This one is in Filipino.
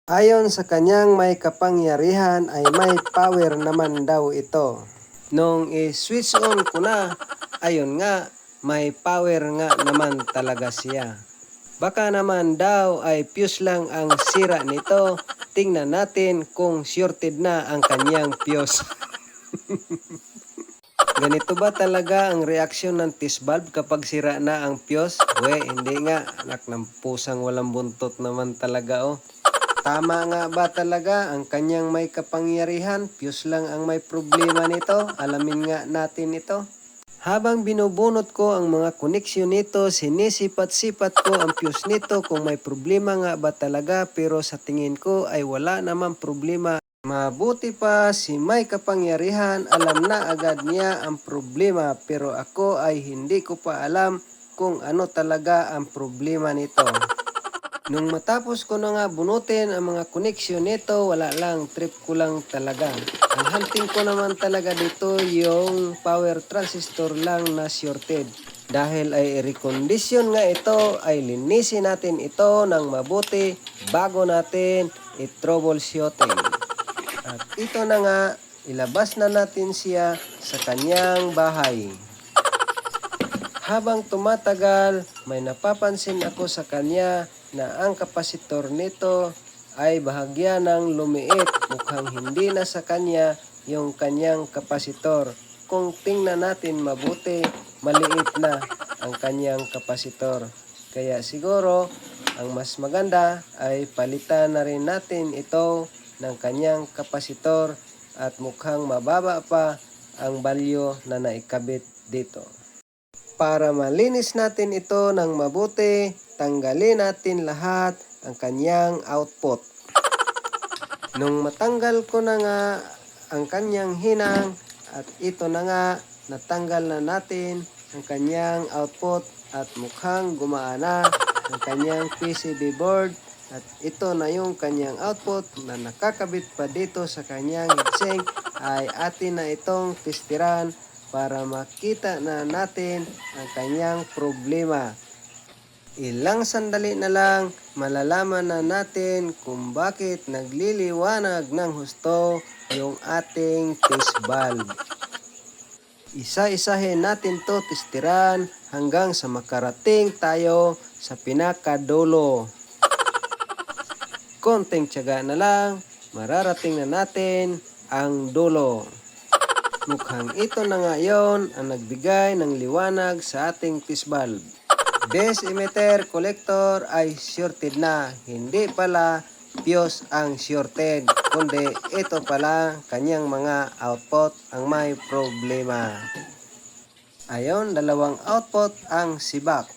Ayon sa kanyang may kapangyarihan ay may power naman daw ito. Nung i-switch on ko na, ayun nga, may power nga naman talaga siya. Baka naman daw ay fuse lang ang sira nito. Tingnan natin kung shorted na ang kanyang fuse. Ganito ba talaga ang reaksyon ng test valve kapag sira na ang fuse? Hindi nga. Anak ng pusang walang buntot naman talaga oh. Tama nga ba talaga ang kanyang may kapangyarihan? Fuse lang ang may problema nito? Alamin nga natin ito. Habang binubunot ko ang mga koneksyon nito, sinisipat-sipat ko ang fuse nito kung may problema nga ba talaga, pero sa tingin ko ay wala naman problema. Mabuti pa si may kapangyarihan, alam na agad niya ang problema, pero ako ay hindi ko pa alam kung ano talaga ang problema nito. Nung matapos ko na nga bunutin ang mga koneksyon nito, wala lang, trip ko lang talaga. Ang hunting ko naman talaga dito yung power transistor lang na shorted. Dahil ay recondition nga ito, ay linisin natin ito ng mabuti bago natin i-troubleshooting. At ito na nga, ilabas na natin siya sa kanyang bahay. Habang tumatagal, may napapansin ako sa kanya na ang kapasitor nito ay bahagya ng lumiit. Mukhang hindi na sa kanya yung kanyang kapasitor. Kung tingnan natin mabuti, maliit na ang kanyang kapasitor. Kaya siguro, ang mas maganda ay palitan na rin natin ito ng kanyang kapasitor at mukhang mababa pa ang value na naikabit dito. Para malinis natin ito ng mabuti, tanggalin natin lahat ang kanyang output. Nung matanggal ko na nga ang kanyang hinang at ito na nga, natanggal na natin ang kanyang output at mukhang gumaana ang kanyang PCB board. At ito na yung kanyang output na nakakabit pa dito sa kanyang heatsink, ay atin na itong testiran para makita na natin ang kanyang problema. Ilang sandali na lang, malalaman na natin kung bakit nagliliwanag ng husto yung ating test valve. Isa-isahin natin to testiran hanggang sa makarating tayo sa pinakadulo. Konting tiyaga na lang, mararating na natin ang dulo. Mukhang ito na nga yon ang nagbigay ng liwanag sa ating test valve. Base emitter collector ay shorted na, hindi pala fuse ang shorted, kundi ito pala kanyang mga output ang may problema. Ayon, dalawang output ang sibak.